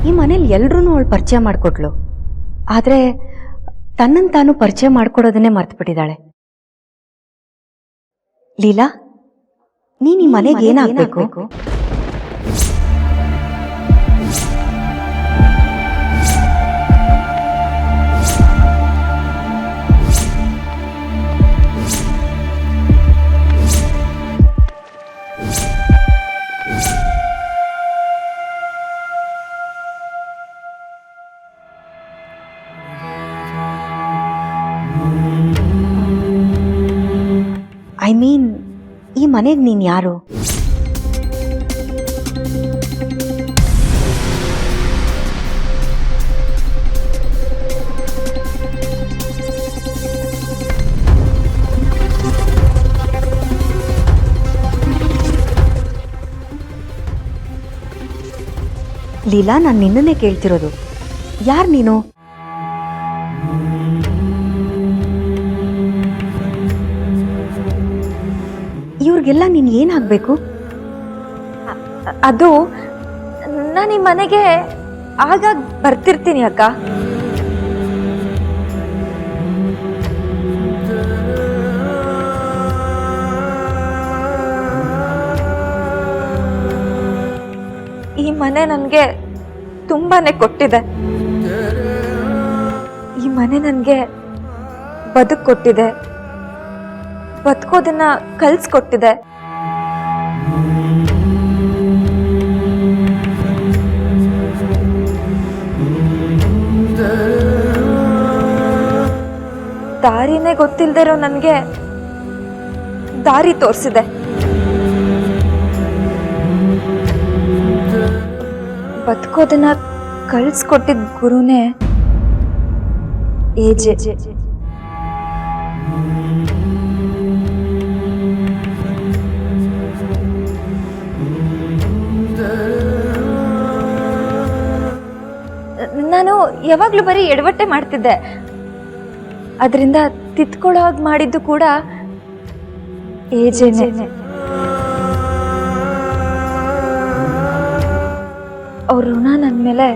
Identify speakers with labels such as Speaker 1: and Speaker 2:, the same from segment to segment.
Speaker 1: ಈ ಮನೇಲಿ ಎಲ್ರೂ ಅವಳು ಪರಿಚಯ ಮಾಡಿಕೊಟ್ಲು. ಆದರೆ ತನ್ನನ್ನು ತಾನು ಪರಿಚಯ ಮಾಡ್ಕೊಡೋದನ್ನೇ ಮರ್ತ್ಬಿಟ್ಟಿದ್ದಾಳೆ. ಲೀಲಾ, ನೀನು ಈ ಮನೆಗೆ ಏನಾಗಬೇಕು? ಐ ಮೀನ್, ಈ ಮನೆಗೆ ನೀನು ಯಾರು? ಲೀಲಾ, ನಾನು ನಿನ್ನನ್ನೇ ಕೇಳ್ತಿರೋದು. ಯಾರು ನೀನು? ಇವ್ರಿಗೆಲ್ಲ ನೀನು ಏನಾಗಬೇಕು?
Speaker 2: ಅದು ನಾನು ಈ ಮನೆಗೆ ಆಗಾಗ ಬರ್ತಿರ್ತೀನಿ ಅಕ್ಕ. ಈ ಮನೆ ನನಗೆ ತುಂಬಾನೇ ಕೊಟ್ಟಿದೆ. ಈ ಮನೆ ನನಗೆ ಬದುಕು ಕೊಟ್ಟಿದೆ, ಬದುಕೋದನ್ನ ಕಲಿಸ್ಕೊಟ್ಟಿದೆ. ದಾರಿನೇ ಗೊತ್ತಿಲ್ಲದೆ ಇರೋ ನನಗೆ ದಾರಿ ತೋರಿಸಿದೆ. ಬದುಕೋದನ್ನ ಕಲಿಸ್ಕೊಟ್ಟಿದ್ದ ಗುರುನೇ ಏಜೆ. ನಾನು ಯಾವಾಗ್ಲೂ ಬರೀ ಎಡವಟ್ಟೆ ಮಾಡ್ತಿದ್ದೆ. ಅದರಿಂದ ತಿತ್ಕೊಳ್ಳೋ ಹಾಗೆ ಮಾಡಿದ್ದು ಕೂಡ ಏಜೇನೆ. ಅವ್ರ ಋಣ ನನ್ನ ಮೇಲೆ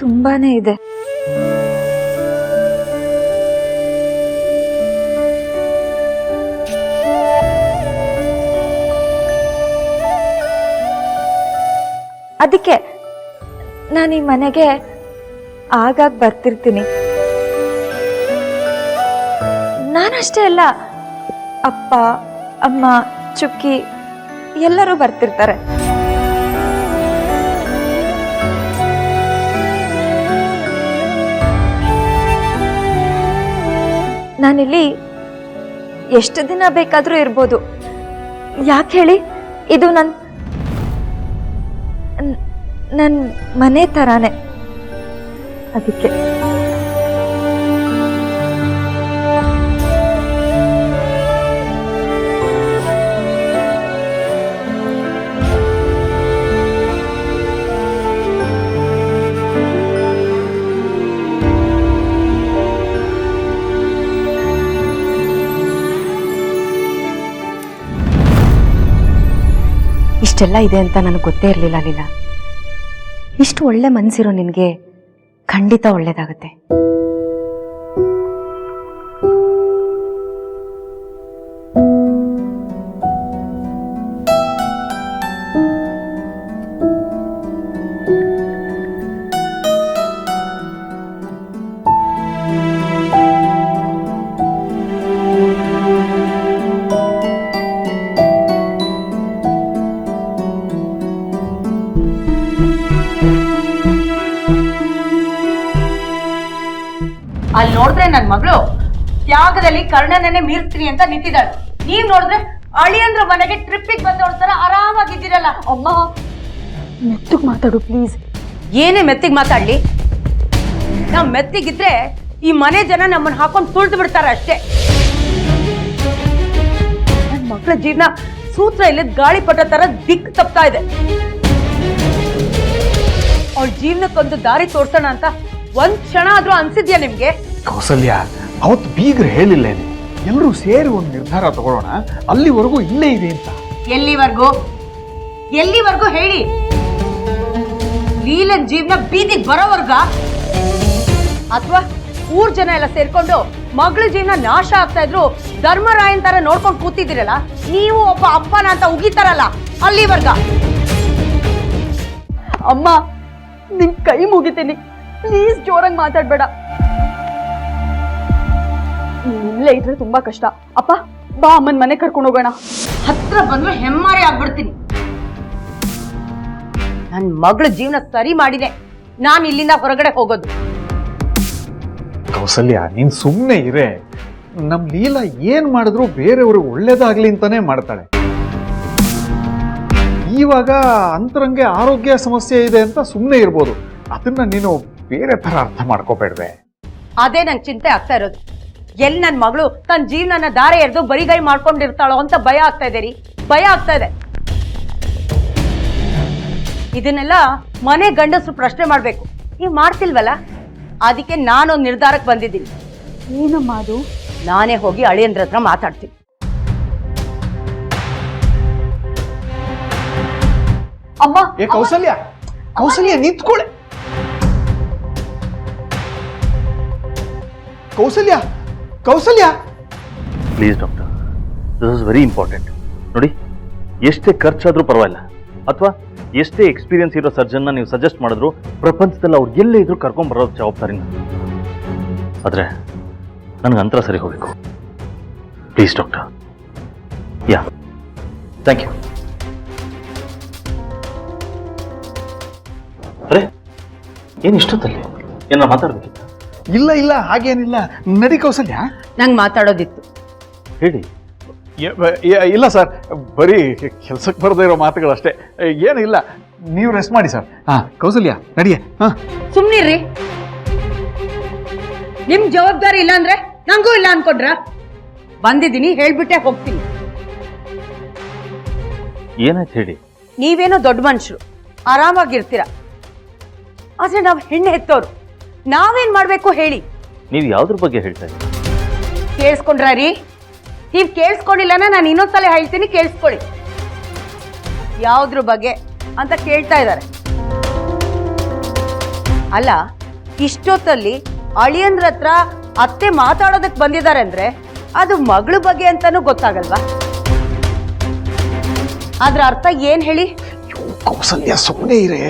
Speaker 2: ತುಂಬಾನೇ ಇದೆ. ಅದಕ್ಕೆ ನಾನು ಈ ಮನೆಗೆ ಆಗಾಗ ಬರ್ತಿರ್ತೀನಿ. ನಾನಷ್ಟೇ ಅಲ್ಲ, ಅಪ್ಪ, ಅಮ್ಮ, ಚುಕ್ಕಿ ಎಲ್ಲರೂ ಬರ್ತಿರ್ತಾರೆ. ನಾನಿಲ್ಲಿ ಎಷ್ಟು ದಿನ ಬೇಕಾದರೂ ಇರ್ಬೋದು. ಯಾಕೆ ಹೇಳಿ, ಇದು ನನ್ನ ಮನೆ ಥರಾನೇ. ಅದಕ್ಕೆ
Speaker 1: ಇಷ್ಟೆಲ್ಲ ಇದೆ ಅಂತ ನನಗೆ ಗೊತ್ತೇ ಇರಲಿಲ್ಲ ಲೀಲಾ. ಇಷ್ಟು ಒಳ್ಳೆ ಮನಸ್ಸಿರೋ ನಿನಗೆ ಖಂಡಿತ ಒಳ್ಳೇದಾಗುತ್ತೆ.
Speaker 3: ಅಲ್ಲಿ ನೋಡಿದ್ರೆ ನನ್ನ ಮಗಳು ತ್ಯಾಗದಲ್ಲಿ ಕರ್ಣನನ್ನೇ ಮೀರ್ತೀನಿ ಅಂತ ನಿಂತಿದ್ದಾಳೆ. ನೀವ್ ನೋಡಿದ್ರೆ ಅಳಿಯಂದ್ರ ಮನೆಗೆ ಟ್ರಿಪ್ಪಿಗೆ ಬಂದವಳ ತರ ಆರಾಮಾಗಿದ್ದೀರಲ್ಲ. ಅಮ್ಮ,
Speaker 2: ಮೆತ್ತಗ್ ಮಾತಾಡು ಪ್ಲೀಸ್.
Speaker 3: ಏನೇ ಮೆತ್ತಿಗೆ ಮಾತಾಡ್ಲಿ? ನಾವ್ ಮೆತ್ತಿಗಿದ್ರೆ ಈ ಮನೆ ಜನ ನಮ್ಮನ್ನ ಹಾಕೊಂಡು ತುಳಿದು ಬಿಡ್ತಾರೆ ಅಷ್ಟೇ. ನನ್ನ ಮಕ್ಕಳ ಜೀವನ ಸೂತ್ರ ಇಲ್ಲದ ಗಾಳಿಪಟ ತರ ದಿಕ್ಕು ತಪ್ತಾ ಇದೆ. ಅವಳ ಜೀವನಕ್ಕೊಂದು ದಾರಿ ತೋರ್ಸೋಣ ಅಂತ ಒಂದ್ ಕ್ಷಣ ಆದ್ರೂ ಅನ್ಸಿದ್ಯಾ ನಿಮ್ಗೆ?
Speaker 4: ಕೌಸಲ್ಯ, ಅವತ್ತು ಬೀಗ್ರು ಹೇಳಿಲ್ಲೇನೆ, ಎಲ್ಲರೂ ಸೇರಿ ಒಂದು ನಿರ್ಧಾರ ತಗೊಳ್ಳೋಣ, ಅಲ್ಲಿವರೆಗೂ ಇಲ್ಲೇ ಇದೆ ಅಂತ.
Speaker 3: ಎಲ್ಲಿವರೆಗೂ ಹೇಳಿ. ಲೀಲನ್ ಜೀವನ ಬೀದಿಗೆ ಬರೋವರ್ಗ ಅಥವಾ ಊರ್ ಜನ ಎಲ್ಲ ಸೇರ್ಕೊಂಡು ಮಗಳ ಜೀವನ ನಾಶ ಆಗ್ತಾ ಇದ್ರು ಧರ್ಮರಾಯನ್ ತರ ನೋಡ್ಕೊಂಡು ಕೂತಿದ್ದೀರಲ್ಲ, ನೀವು ಒಬ್ಬ ಅಪ್ಪನ ಅಂತ ಉಗಿತಾರಲ್ಲ ಅಲ್ಲಿವರ್ಗ.
Speaker 2: ಅಮ್ಮ ನಿನ್ ಕೈ ಮುಗಿತೀನಿ, ಪ್ಲೀಸ್ ಜೋರಾಗಿ ಮಾತಾಡ್ಬೇಡ. ಇಲ್ಲೇ ಇದ್ರೆ ತುಂಬಾ ಕಷ್ಟ. ಅಪ್ಪ ಬಾ ಅಮ್ಮನ ಮನೆ ಕರ್ಕೊಂಡು ಹೋಗೋಣ.
Speaker 3: ಹತ್ರ ಬಂದ್ರೆ ಹೆಮ್ಮಾರಿ ಆಗ್ಬಿಡ್ತೀನಿ. ನನ್ ಮಗಳ ಜೀವನ ಸರಿ ಮಾಡಿದೆ ನಾನ್ ಇಲ್ಲಿಂದ ಹೊರಗಡೆ ಹೋಗೋದು.
Speaker 4: ಕೌಸಲ್ಯ, ನೀನ್ ಸುಮ್ಮನೆ ಇರೇ. ನಮ್ ಲೀಲಾ ಏನ್ ಮಾಡಿದ್ರು ಬೇರೆಯವ್ರಿಗೆ ಒಳ್ಳೇದಾಗ್ಲಿ ಅಂತಾನೆ ಮಾಡ್ತಾಳೆ. ಇವಾಗ ಅಂತರಂಗೆ ಆರೋಗ್ಯ ಸಮಸ್ಯೆ ಇದೆ ಅಂತ ಸುಮ್ಮನೆ ಇರ್ಬೋದು, ಅದನ್ನ ನೀನು ಬೇರೆ ತರ ಅರ್ಥ ಮಾಡ್ಕೋಬೇಡ್ವೆ.
Speaker 3: ಅದೇ ನಂಗೆ ಚಿಂತೆ ಆಗ್ತಾ ಇರೋದು. ಎಲ್ಲಿ ನನ್ ಮಗಳು ತನ್ನ ಜೀವನನ ದಾರೆ ಎರೆದು ಬರಿಗೈ ಮಾಡ್ಕೊಂಡಿರ್ತಾಳೋ ಅಂತ ಭಯ ಆಗ್ತಾ ಇದೆ ರೀ, ಭಯ ಆಗ್ತಾ ಇದೆ. ಇದನ್ನೆಲ್ಲ ಮನೆ ಗಂಡಸರು ಪ್ರಶ್ನೆ ಮಾಡ್ಬೇಕು, ನೀವ್ ಮಾಡ್ತಿಲ್ವಲ್ಲ. ಅದಕ್ಕೆ ನಾನೊಂದು ನಿರ್ಧಾರಕ್ಕೆ ಬಂದಿದ್ದೀನಿ.
Speaker 2: ಏನಮ್ಮ ಅದು?
Speaker 3: ನಾನೇ ಹೋಗಿ ಅಳಿಯಂದ್ರ ಹತ್ರ ಮಾತಾಡ್ತೀನಿ.
Speaker 2: ಅಮ್ಮ
Speaker 4: ಏ ಕೌಸಲ್ಯ, ಕೌಸಲ್ಯ ನಿಂತ್ಕೊಳ್ಳೆ. Kausalya, Kausalya,
Speaker 5: please doctor, this is very important. ನೋಡಿ, ಎಷ್ಟೇ ಖರ್ಚಾದ್ರೂ ಪರವಾಗಿಲ್ಲ, ಅಥವಾ ಎಷ್ಟೇ ಎಕ್ಸ್ಪೀರಿಯನ್ಸ್ ಇರೋ ಸರ್ಜನ್ನ ನೀವು ಸಜೆಸ್ಟ್ ಮಾಡಿದ್ರು ಪ್ರಪಂಚದಲ್ಲಿ ಅವ್ರು ಎಲ್ಲೇ ಇದ್ರು ಕರ್ಕೊಂಡ್ಬರೋ ಜವಾಬ್ದಾರಿ ನಾನು. ಆದರೆ ನನಗೆ ಅಂತರ ಸರಿ ಹೋಗಬೇಕು. Please doctor. Yeah, thank you. ಅರೆ, ಏನು ಇಷ್ಟೊತ್ತಲ್ಲಿ ಏನಾರ ಮಾತಾಡ್ಬೇಕಿತ್ತ?
Speaker 4: ಇಲ್ಲ ಇಲ್ಲ, ಹಾಗೇನಿಲ್ಲ, ನಡಿ ಕೌಸಲ್ಯ.
Speaker 3: ನಂಗೆ ಮಾತಾಡೋದಿತ್ತು.
Speaker 5: ಹೇಳಿ.
Speaker 4: ಇಲ್ಲ ಸರ್, ಬರೀ ಕೆಲ್ಸಕ್ಕೆ ಬರದೇ ಇರೋ ಮಾತುಗಳು ಅಷ್ಟೇ, ಏನಿಲ್ಲ. ನೀವು ರೆಸ್ಟ್ ಮಾಡಿ ಸರ್. ಹಾ ಕೌಸಲ್ಯ, ನಡಿಯೇ. ಹಾ,
Speaker 3: ಸುಮ್ನಿರ್ರಿ. ನಿಮ್ ಜವಾಬ್ದಾರಿ ಇಲ್ಲ ಅಂದ್ರೆ ನಂಗೂ ಇಲ್ಲ ಅನ್ಕೊಂಡ್ರ? ಬಂದಿದ್ದೀನಿ, ಹೇಳ್ಬಿಟ್ಟೆ ಹೋಗ್ತೀನಿ.
Speaker 5: ಏನಾಯ್ತು ಹೇಳಿ.
Speaker 3: ನೀವೇನೋ ದೊಡ್ಡ ಮನುಷ್ಯರು, ಆರಾಮಾಗಿರ್ತೀರ. ಆದ್ರೆ ನಾವ್ ಹೆಣ್ಣು ಹೆತ್ತೋರು, ನಾವೇನ್ ಮಾಡ್ಬೇಕು ಹೇಳಿ?
Speaker 5: ನೀವು ಯಾವ್ದ್ರ ಬಗ್ಗೆ ಹೇಳ್ತಾ ಇದ್ದೀರಿ?
Speaker 3: ಕೇಳಿಸ್ಕೊಂಡ್ರ ರೀ? ನೀವ್ ಕೇಳಿಸ್ಕೊಂಡಿಲ್ಲನ ನಾನು ಇನ್ನೊಂದ್ಸಲ ಹೇಳ್ತೀನಿ, ಕೇಳಿಸ್ಕೊಳ್ಳಿ. ಯಾವ್ದ್ರ ಬಗ್ಗೆ ಅಂತ ಕೇಳ್ತಾ ಇದ್ದಾರೆ. ಅಲ್ಲ, ಇಷ್ಟೊತ್ತಲ್ಲಿ ಅಳಿಯಂದ್ರ ಹತ್ರ ಅತ್ತೆ ಮಾತಾಡೋದಕ್ ಬಂದಿದ್ದಾರೆ ಅಂದ್ರೆ ಅದು ಮಗಳ ಬಗ್ಗೆ ಅಂತಾನೂ ಗೊತ್ತಾಗಲ್ವಾ? ಅದ್ರ ಅರ್ಥ ಏನ್ ಹೇಳಿ?
Speaker 4: ಕೌಸಲ್ಯ, ಸುಮ್ಮನೆ ಇರೇ.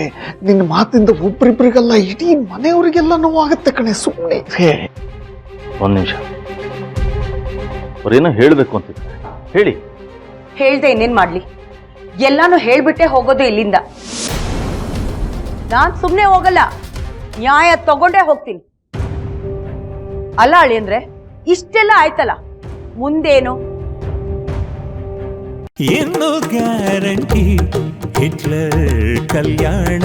Speaker 4: ನಿನ್ನ ಮಾತಿಂದ ಒಬ್ರಿಬ್ರಿಗೆಲ್ಲ ಇಡೀ ಮನೆಯವರಿಗೆಲ್ಲ ನೋವಾಗುತ್ತೆ ಕಣೆ, ಸುಮ್ಮನೆ ಇರೇ.
Speaker 5: ಒಂದು ನಿಮಿಷ, ಅವ್ರೇನೋ ಹೇಳಬೇಕು ಅಂತಿದ್ದಾರೆ, ಹೇಳಿ.
Speaker 3: ಹೇಳ್ದೆ ಇನ್ನೇನ್ ಮಾಡ್ಲಿ? ಎಲ್ಲಾನು ಹೇಳ್ಬಿಟ್ಟೆ ಹೋಗೋದು ಇಲ್ಲಿಂದ. ನಾನ್ ಸುಮ್ನೆ ಹೋಗಲ್ಲ, ನ್ಯಾಯ ತಗೊಂಡೇ ಹೋಗ್ತೀನಿ. ಅಲ್ಲ ಅಳಿಯಂದ್ರೆ, ಇಷ್ಟೆಲ್ಲ ಆಯ್ತಲ್ಲ, ಮುಂದೇನು?
Speaker 6: ಇನ್ನು ಗ್ಯಾರಂಟಿ ಹಿಟ್ಲರ್ ಕಲ್ಯಾಣ